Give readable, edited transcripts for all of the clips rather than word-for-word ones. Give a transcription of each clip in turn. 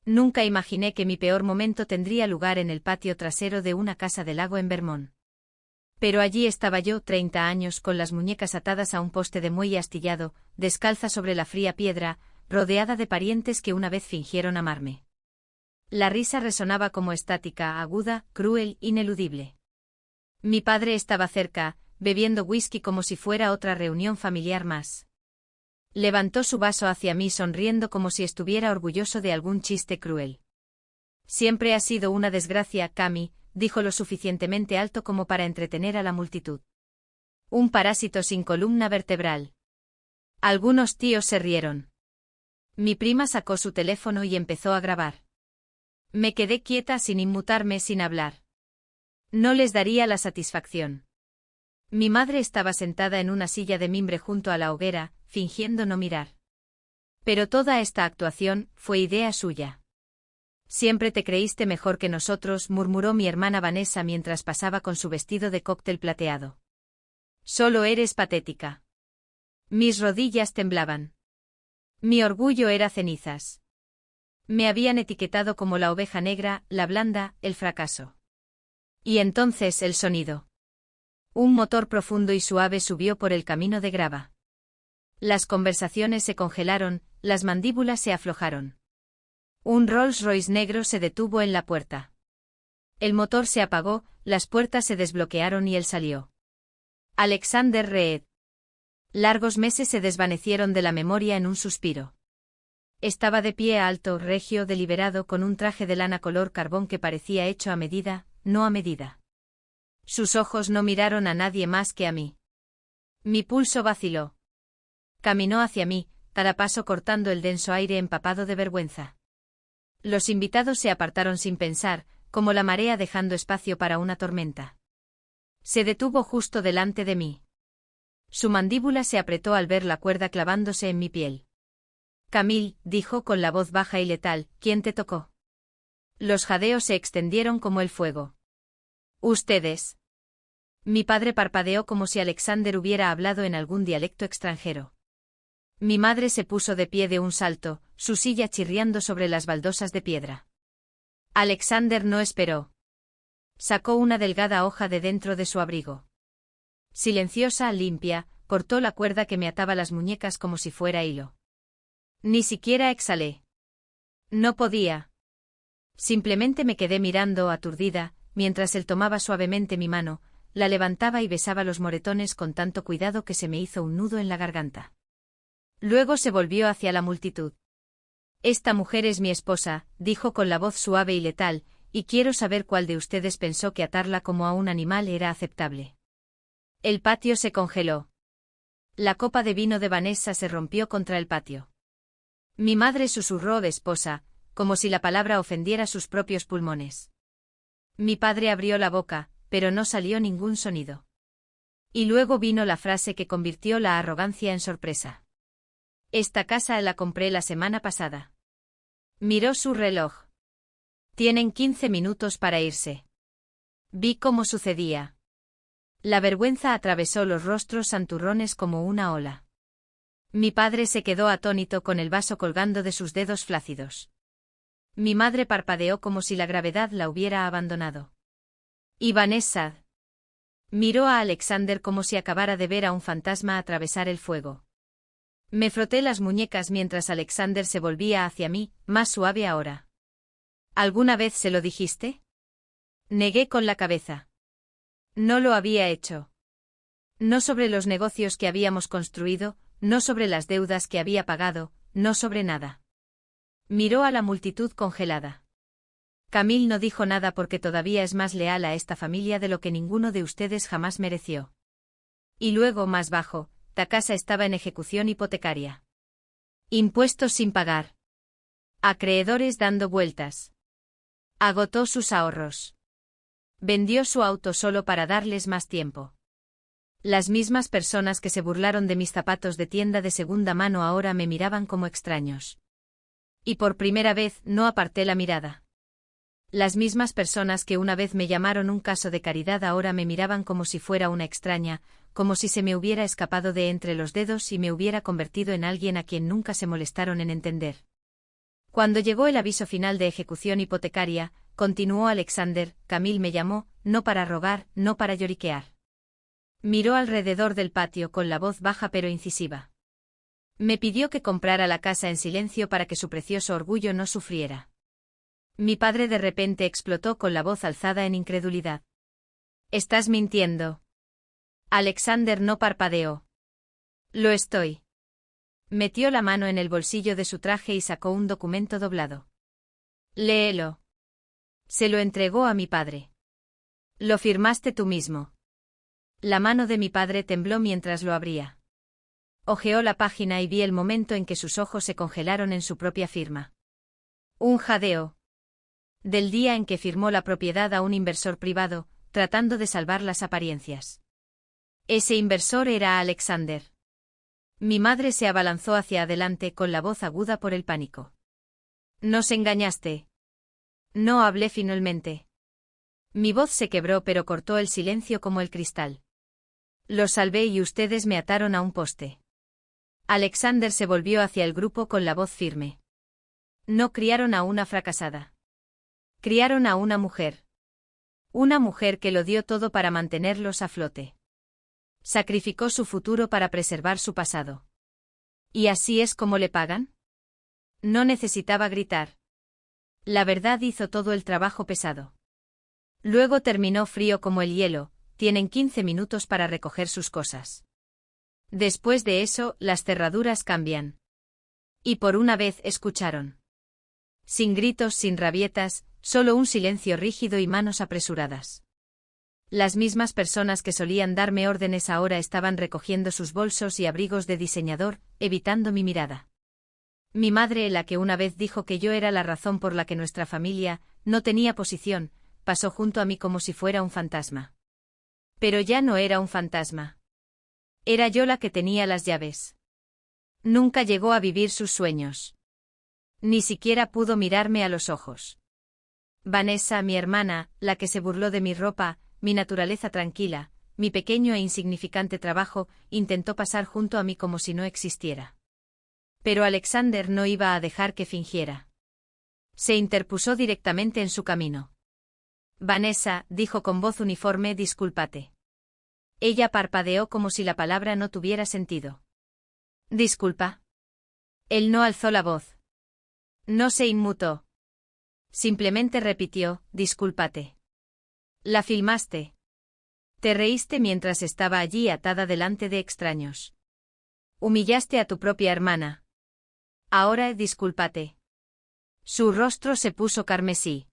Nunca imaginé que mi peor momento tendría lugar en el patio trasero de una casa de lago en Vermont. Pero allí estaba yo, 30 años, con las muñecas atadas a un poste de muelle astillado, descalza sobre la fría piedra, rodeada de parientes que una vez fingieron amarme. La risa resonaba como estática, aguda, cruel, ineludible. Mi padre estaba cerca, bebiendo whisky como si fuera otra reunión familiar más. Levantó su vaso hacia mí sonriendo como si estuviera orgulloso de algún chiste cruel. Siempre ha sido una desgracia, Cami, dijo lo suficientemente alto como para entretener a la multitud. Un parásito sin columna vertebral. Algunos tíos se rieron. Mi prima sacó su teléfono y empezó a grabar. Me quedé quieta sin inmutarme, sin hablar. No les daría la satisfacción. Mi madre estaba sentada en una silla de mimbre junto a la hoguera, fingiendo no mirar. Pero toda esta actuación fue idea suya. Siempre te creíste mejor que nosotros, murmuró mi hermana Vanessa mientras pasaba con su vestido de cóctel plateado. Solo eres patética. Mis rodillas temblaban. Mi orgullo era cenizas. Me habían etiquetado como la oveja negra, la blanda, el fracaso. Y entonces el sonido. Un motor profundo y suave subió por el camino de grava. Las conversaciones se congelaron, las mandíbulas se aflojaron. Un Rolls Royce negro se detuvo en la puerta. El motor se apagó, las puertas se desbloquearon y él salió. Alexander Reed. Largos meses se desvanecieron de la memoria en un suspiro. Estaba de pie alto, regio, deliberado, con un traje de lana color carbón que parecía hecho a medida, no a medida. Sus ojos no miraron a nadie más que a mí. Mi pulso vaciló. Caminó hacia mí, cada paso cortando el denso aire empapado de vergüenza. Los invitados se apartaron sin pensar, como la marea dejando espacio para una tormenta. Se detuvo justo delante de mí. Su mandíbula se apretó al ver la cuerda clavándose en mi piel. Camille, dijo con la voz baja y letal, ¿quién te tocó? Los jadeos se extendieron como el fuego. Ustedes. Mi padre parpadeó como si Alexander hubiera hablado en algún dialecto extranjero. Mi madre se puso de pie de un salto, su silla chirriando sobre las baldosas de piedra. Alexander no esperó. Sacó una delgada hoja de dentro de su abrigo. Silenciosa, limpia, cortó la cuerda que me ataba las muñecas como si fuera hilo. Ni siquiera exhalé. No podía. Simplemente me quedé mirando, aturdida, mientras él tomaba suavemente mi mano, la levantaba y besaba los moretones con tanto cuidado que se me hizo un nudo en la garganta. Luego se volvió hacia la multitud. Esta mujer es mi esposa, dijo con la voz suave y letal, y quiero saber cuál de ustedes pensó que atarla como a un animal era aceptable. El patio se congeló. La copa de vino de Vanessa se rompió contra el patio. Mi madre susurró esposa, como si la palabra ofendiera sus propios pulmones. Mi padre abrió la boca, pero no salió ningún sonido. Y luego vino la frase que convirtió la arrogancia en sorpresa. Esta casa la compré la semana pasada. Miró su reloj. Tienen 15 minutos para irse. Vi cómo sucedía. La vergüenza atravesó los rostros santurrones como una ola. Mi padre se quedó atónito con el vaso colgando de sus dedos flácidos. Mi madre parpadeó como si la gravedad la hubiera abandonado. ¿Y Vanessa? Miró a Alexander como si acabara de ver a un fantasma atravesar el fuego. Me froté las muñecas mientras Alexander se volvía hacia mí, más suave ahora. ¿Alguna vez se lo dijiste? Negué con la cabeza. No lo había hecho. No sobre los negocios que habíamos construido, no sobre las deudas que había pagado, no sobre nada. Miró a la multitud congelada. Camille no dijo nada porque todavía es más leal a esta familia de lo que ninguno de ustedes jamás mereció. Y luego, más bajo, la casa estaba en ejecución hipotecaria. Impuestos sin pagar. Acreedores dando vueltas. Agotó sus ahorros. Vendió su auto solo para darles más tiempo. Las mismas personas que se burlaron de mis zapatos de tienda de segunda mano ahora me miraban como extraños. Y por primera vez no aparté la mirada. Las mismas personas que una vez me llamaron un caso de caridad ahora me miraban como si fuera una extraña, como si se me hubiera escapado de entre los dedos y me hubiera convertido en alguien a quien nunca se molestaron en entender. Cuando llegó el aviso final de ejecución hipotecaria, continuó Alexander, Camille me llamó, no para rogar, no para lloriquear. Miró alrededor del patio con la voz baja pero incisiva. Me pidió que comprara la casa en silencio para que su precioso orgullo no sufriera. Mi padre de repente explotó con la voz alzada en incredulidad. «Estás mintiendo». Alexander no parpadeó. «Lo estoy». Metió la mano en el bolsillo de su traje y sacó un documento doblado. «Léelo». Se lo entregó a mi padre. «Lo firmaste tú mismo». La mano de mi padre tembló mientras lo abría. Hojeó la página y vi el momento en que sus ojos se congelaron en su propia firma. Un jadeo. Del día en que firmó la propiedad a un inversor privado, tratando de salvar las apariencias. Ese inversor era Alexander. Mi madre se abalanzó hacia adelante con la voz aguda por el pánico. «Nos engañaste». No hablé finalmente. Mi voz se quebró pero cortó el silencio como el cristal. «Los salvé y ustedes me ataron a un poste». Alexander se volvió hacia el grupo con la voz firme. «No criaron a una fracasada. Criaron a una mujer. Una mujer que lo dio todo para mantenerlos a flote. Sacrificó su futuro para preservar su pasado. ¿Y así es como le pagan?». No necesitaba gritar. La verdad hizo todo el trabajo pesado. Luego terminó frío como el hielo, tienen 15 minutos para recoger sus cosas. Después de eso, las cerraduras cambian. Y por una vez escucharon. Sin gritos, sin rabietas, solo un silencio rígido y manos apresuradas. Las mismas personas que solían darme órdenes ahora estaban recogiendo sus bolsos y abrigos de diseñador, evitando mi mirada. Mi madre, la que una vez dijo que yo era la razón por la que nuestra familia no tenía posición, pasó junto a mí como si fuera un fantasma. Pero ya no era un fantasma. Era yo la que tenía las llaves. Nunca llegó a vivir sus sueños. Ni siquiera pudo mirarme a los ojos. Vanessa, mi hermana, la que se burló de mi ropa, mi naturaleza tranquila, mi pequeño e insignificante trabajo, intentó pasar junto a mí como si no existiera. Pero Alexander no iba a dejar que fingiera. Se interpuso directamente en su camino. «Vanessa», dijo con voz uniforme, «discúlpate». Ella parpadeó como si la palabra no tuviera sentido. «¿Disculpa?» Él no alzó la voz. No se inmutó. Simplemente repitió, «discúlpate». «¿La filmaste?» «Te reíste mientras estaba allí atada delante de extraños. Humillaste a tu propia hermana. Ahora discúlpate». Su rostro se puso carmesí.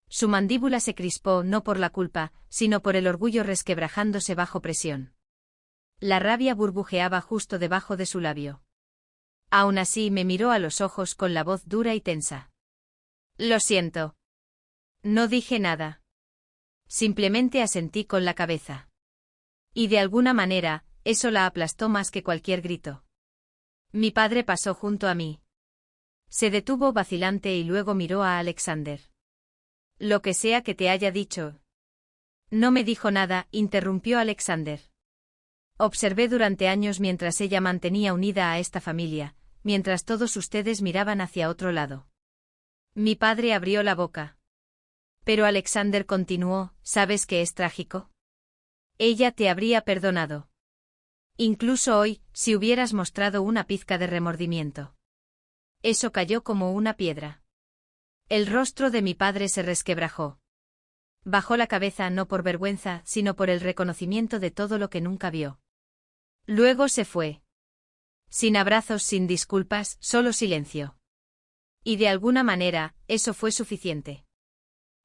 Su mandíbula se crispó no por la culpa, sino por el orgullo resquebrajándose bajo presión. La rabia burbujeaba justo debajo de su labio. Aún así me miró a los ojos con la voz dura y tensa. «Lo siento». No dije nada. Simplemente asentí con la cabeza. Y de alguna manera, eso la aplastó más que cualquier grito. Mi padre pasó junto a mí. Se detuvo vacilante y luego miró a Alexander. «Lo que sea que te haya dicho». No me dijo nada, interrumpió Alexander. Observé durante años mientras ella mantenía unida a esta familia, mientras todos ustedes miraban hacia otro lado. Mi padre abrió la boca. Pero Alexander continuó, «¿Sabes qué es trágico? Ella te habría perdonado. Incluso hoy, si hubieras mostrado una pizca de remordimiento». Eso cayó como una piedra. El rostro de mi padre se resquebrajó. Bajó la cabeza no por vergüenza, sino por el reconocimiento de todo lo que nunca vio. Luego se fue. Sin abrazos, sin disculpas, solo silencio. Y de alguna manera, eso fue suficiente.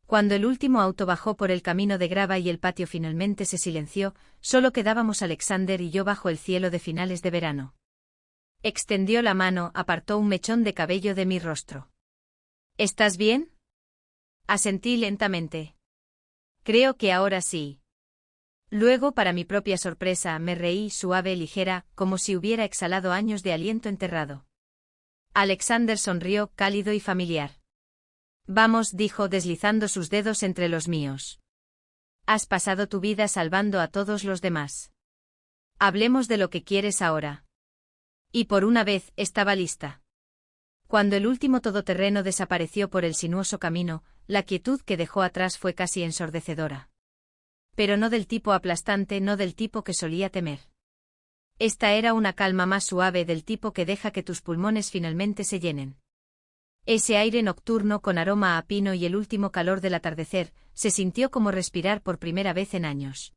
Cuando el último auto bajó por el camino de grava y el patio finalmente se silenció, solo quedábamos Alexander y yo bajo el cielo de finales de verano. Extendió la mano, apartó un mechón de cabello de mi rostro. «¿Estás bien?» Asentí lentamente. «Creo que ahora sí». Luego, para mi propia sorpresa, me reí suave, ligera, como si hubiera exhalado años de aliento enterrado. Alexander sonrió, cálido y familiar. «Vamos», dijo deslizando sus dedos entre los míos. «Has pasado tu vida salvando a todos los demás. Hablemos de lo que quieres ahora». Y por una vez, estaba lista. Cuando el último todoterreno desapareció por el sinuoso camino, la quietud que dejó atrás fue casi ensordecedora. Pero no del tipo aplastante, no del tipo que solía temer. Esta era una calma más suave, del tipo que deja que tus pulmones finalmente se llenen. Ese aire nocturno con aroma a pino y el último calor del atardecer, se sintió como respirar por primera vez en años.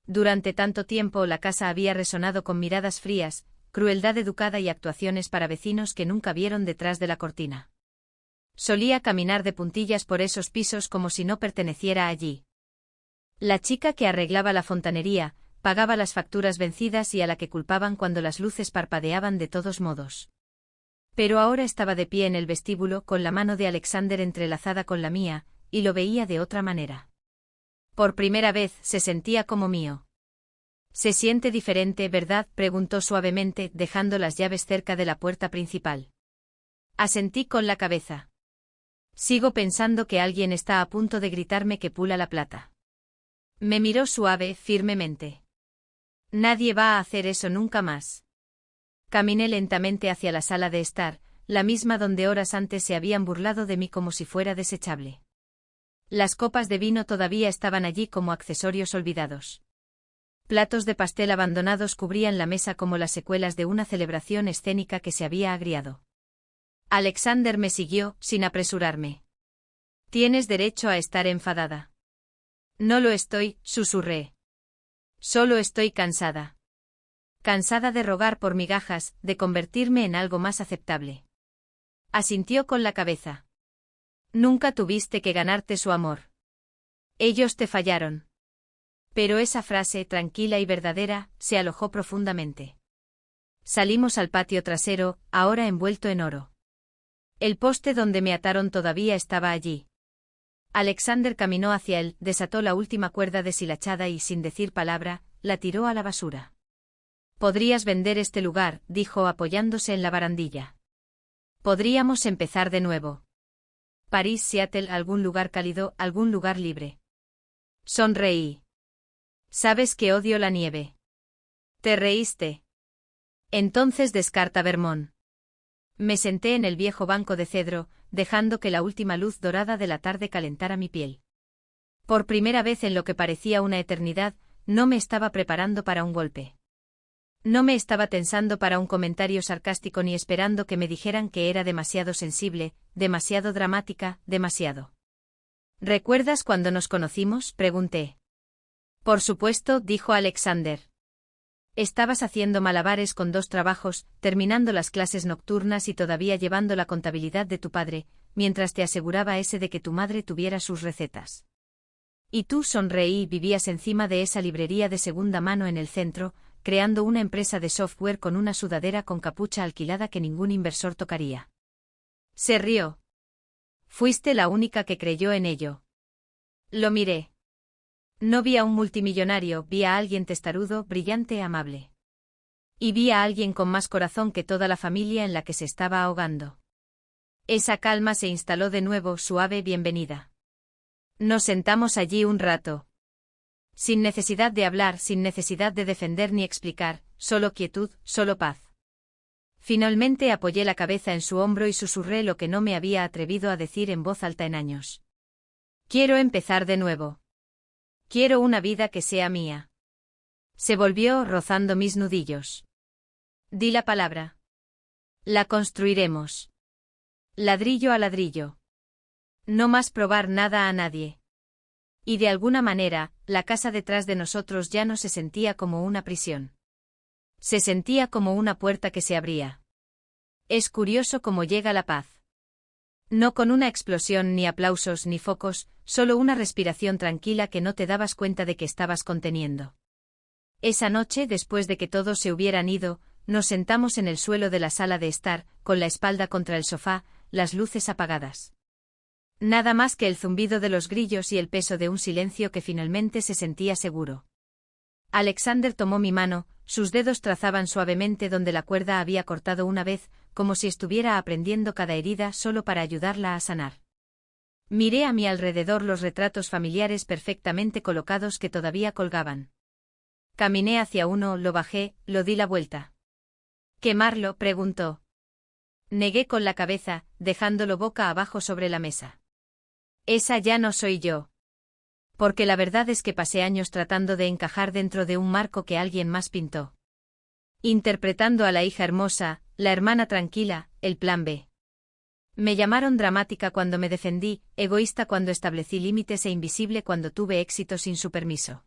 Durante tanto tiempo la casa había resonado con miradas frías, crueldad educada y actuaciones para vecinos que nunca vieron detrás de la cortina. Solía caminar de puntillas por esos pisos como si no perteneciera allí. La chica que arreglaba la fontanería, pagaba las facturas vencidas y a la que culpaban cuando las luces parpadeaban de todos modos. Pero ahora estaba de pie en el vestíbulo con la mano de Alexander entrelazada con la mía, y lo veía de otra manera. Por primera vez se sentía como mío. «Se siente diferente, ¿verdad?», preguntó suavemente, dejando las llaves cerca de la puerta principal. Asentí con la cabeza. Sigo pensando que alguien está a punto de gritarme que pula la plata. Me miró suave, firmemente. Nadie va a hacer eso nunca más. Caminé lentamente hacia la sala de estar, la misma donde horas antes se habían burlado de mí como si fuera desechable. Las copas de vino todavía estaban allí como accesorios olvidados. Platos de pastel abandonados cubrían la mesa como las secuelas de una celebración escénica que se había agriado. Alexander me siguió, sin apresurarme. «Tienes derecho a estar enfadada». «No lo estoy», susurré. «Solo estoy cansada. Cansada de rogar por migajas, de convertirme en algo más aceptable». Asintió con la cabeza. «Nunca tuviste que ganarte su amor. Ellos te fallaron». Pero esa frase, tranquila y verdadera, se alojó profundamente. Salimos al patio trasero, ahora envuelto en oro. El poste donde me ataron todavía estaba allí. Alexander caminó hacia él, desató la última cuerda deshilachada y, sin decir palabra, la tiró a la basura. «Podrías vender este lugar», dijo apoyándose en la barandilla. «Podríamos empezar de nuevo. París, Seattle, algún lugar cálido, algún lugar libre». Sonreí. «Sabes que odio la nieve». «Te reíste». «Entonces descarta Vermont». Me senté en el viejo banco de cedro, dejando que la última luz dorada de la tarde calentara mi piel. Por primera vez en lo que parecía una eternidad, no me estaba preparando para un golpe. No me estaba tensando para un comentario sarcástico ni esperando que me dijeran que era demasiado sensible, demasiado dramática, demasiado. «¿Recuerdas cuando nos conocimos?», pregunté. «Por supuesto», dijo Alexander. «Estabas haciendo malabares con 2 trabajos, terminando las clases nocturnas y todavía llevando la contabilidad de tu padre, mientras te aseguraba ese de que tu madre tuviera sus recetas. Y tú», sonreí, «vivías encima de esa librería de segunda mano en el centro, creando una empresa de software con una sudadera con capucha alquilada que ningún inversor tocaría». Se rió. «Fuiste la única que creyó en ello». Lo miré. No vi a un multimillonario, vi a alguien testarudo, brillante, amable. Y vi a alguien con más corazón que toda la familia en la que se estaba ahogando. Esa calma se instaló de nuevo, suave bienvenida. Nos sentamos allí un rato. Sin necesidad de hablar, sin necesidad de defender ni explicar, solo quietud, solo paz. Finalmente apoyé la cabeza en su hombro y susurré lo que no me había atrevido a decir en voz alta en años. «Quiero empezar de nuevo. Quiero una vida que sea mía». Se volvió, rozando mis nudillos. Di la palabra. «La construiremos. Ladrillo a ladrillo. No más probar nada a nadie». Y de alguna manera, la casa detrás de nosotros ya no se sentía como una prisión. Se sentía como una puerta que se abría. Es curioso cómo llega la paz. No con una explosión, ni aplausos, ni focos, solo una respiración tranquila que no te dabas cuenta de que estabas conteniendo. Esa noche, después de que todos se hubieran ido, nos sentamos en el suelo de la sala de estar, con la espalda contra el sofá, las luces apagadas. Nada más que el zumbido de los grillos y el peso de un silencio que finalmente se sentía seguro. Alexander tomó mi mano, sus dedos trazaban suavemente donde la cuerda había cortado una vez, como si estuviera aprendiendo cada herida solo para ayudarla a sanar. Miré a mi alrededor los retratos familiares perfectamente colocados que todavía colgaban. Caminé hacia uno, lo bajé, lo di la vuelta. «¿Quemarlo?», preguntó. Negué con la cabeza, dejándolo boca abajo sobre la mesa. Esa ya no soy yo. Porque la verdad es que pasé años tratando de encajar dentro de un marco que alguien más pintó. Interpretando a la hija hermosa, la hermana tranquila, el plan B. Me llamaron dramática cuando me defendí, egoísta cuando establecí límites e invisible cuando tuve éxito sin su permiso.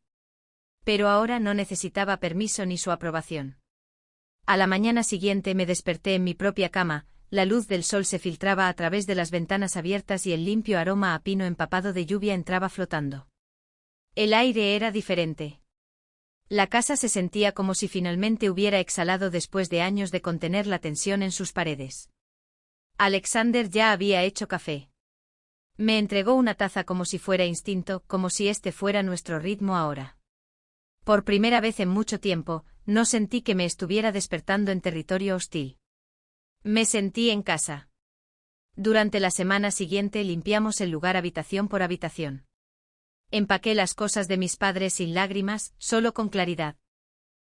Pero ahora no necesitaba permiso ni su aprobación. A la mañana siguiente me desperté en mi propia cama, la luz del sol se filtraba a través de las ventanas abiertas y el limpio aroma a pino empapado de lluvia entraba flotando. El aire era diferente. La casa se sentía como si finalmente hubiera exhalado después de años de contener la tensión en sus paredes. Alexander ya había hecho café. Me entregó una taza como si fuera instinto, como si este fuera nuestro ritmo ahora. Por primera vez en mucho tiempo, no sentí que me estuviera despertando en territorio hostil. Me sentí en casa. Durante la semana siguiente limpiamos el lugar habitación por habitación. Empaqué las cosas de mis padres sin lágrimas, solo con claridad.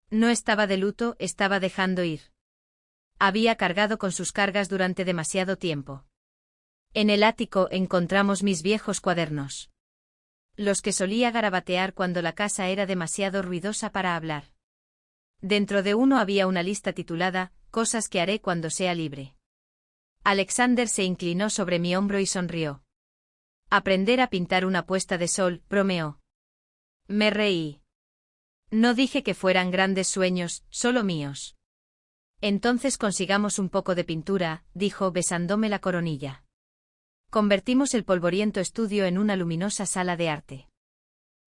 No estaba de luto, estaba dejando ir. Había cargado con sus cargas durante demasiado tiempo. En el ático encontramos mis viejos cuadernos. Los que solía garabatear cuando la casa era demasiado ruidosa para hablar. Dentro de uno había una lista titulada, Cosas que haré cuando sea libre. Alexander se inclinó sobre mi hombro y sonrió. Aprender a pintar una puesta de sol, bromeó. Me reí. No dije que fueran grandes sueños, solo míos. Entonces consigamos un poco de pintura, dijo besándome la coronilla. Convertimos el polvoriento estudio en una luminosa sala de arte.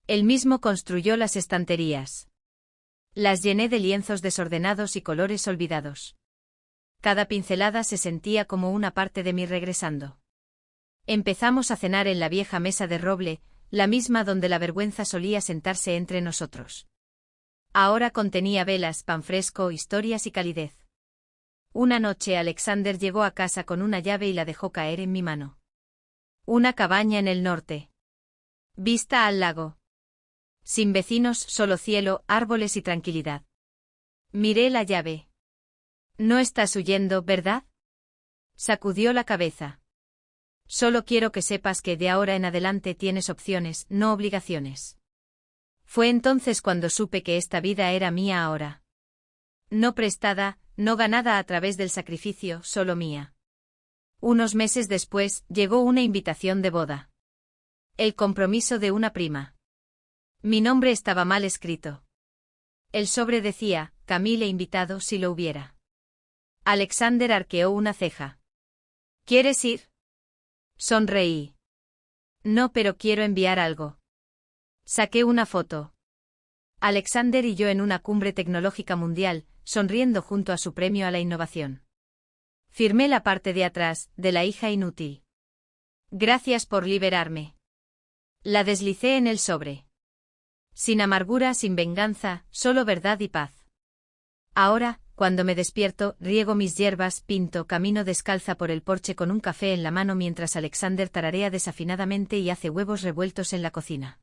Él mismo construyó las estanterías. Las llené de lienzos desordenados y colores olvidados. Cada pincelada se sentía como una parte de mí regresando. Empezamos a cenar en la vieja mesa de roble, la misma donde la vergüenza solía sentarse entre nosotros. Ahora contenía velas, pan fresco, historias y calidez. Una noche Alexander llegó a casa con una llave y la dejó caer en mi mano. Una cabaña en el norte. Vista al lago. Sin vecinos, solo cielo, árboles y tranquilidad. Miré la llave. No estás huyendo, ¿verdad? Sacudió la cabeza. Solo quiero que sepas que de ahora en adelante tienes opciones, no obligaciones. Fue entonces cuando supe que esta vida era mía ahora. No prestada, no ganada a través del sacrificio, solo mía. Unos meses después, llegó una invitación de boda. El compromiso de una prima. Mi nombre estaba mal escrito. El sobre decía, Camille invitado si lo hubiera. Alexander arqueó una ceja. ¿Quieres ir? Sonreí. No, pero quiero enviar algo. Saqué una foto. Alexander y yo en una cumbre tecnológica mundial, sonriendo junto a su premio a la innovación. Firmé la parte de atrás, de la hija inútil. Gracias por liberarme. La deslicé en el sobre. Sin amargura, sin venganza, solo verdad y paz. Ahora, cuando me despierto, riego mis hierbas, pinto, camino descalza por el porche con un café en la mano mientras Alexander tararea desafinadamente y hace huevos revueltos en la cocina.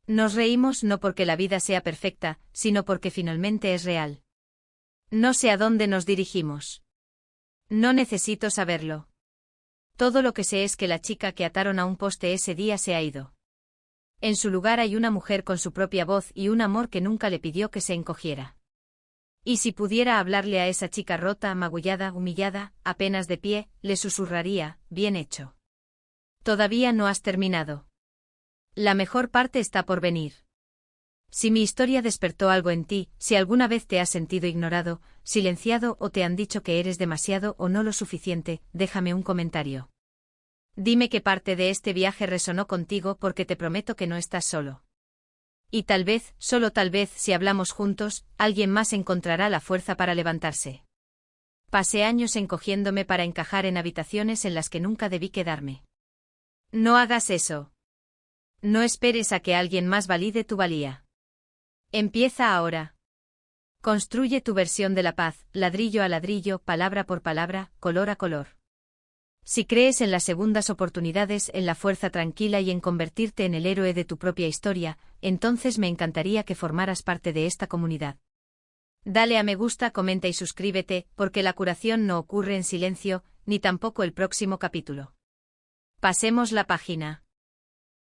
Nos reímos no porque la vida sea perfecta, sino porque finalmente es real. No sé a dónde nos dirigimos. No necesito saberlo. Todo lo que sé es que la chica que ataron a un poste ese día se ha ido. En su lugar hay una mujer con su propia voz y un amor que nunca le pidió que se encogiera. Y si pudiera hablarle a esa chica rota, magullada, humillada, apenas de pie, le susurraría, bien hecho. Todavía no has terminado. La mejor parte está por venir. Si mi historia despertó algo en ti, si alguna vez te has sentido ignorado, silenciado o te han dicho que eres demasiado o no lo suficiente, déjame un comentario. Dime qué parte de este viaje resonó contigo porque te prometo que no estás solo. Y tal vez, solo tal vez, si hablamos juntos, alguien más encontrará la fuerza para levantarse. Pasé años encogiéndome para encajar en habitaciones en las que nunca debí quedarme. No hagas eso. No esperes a que alguien más valide tu valía. Empieza ahora. Construye tu versión de la paz, ladrillo a ladrillo, palabra por palabra, color a color. Si crees en las segundas oportunidades, en la fuerza tranquila y en convertirte en el héroe de tu propia historia, entonces me encantaría que formaras parte de esta comunidad. Dale a me gusta, comenta y suscríbete, porque la curación no ocurre en silencio, ni tampoco el próximo capítulo. Pasemos la página.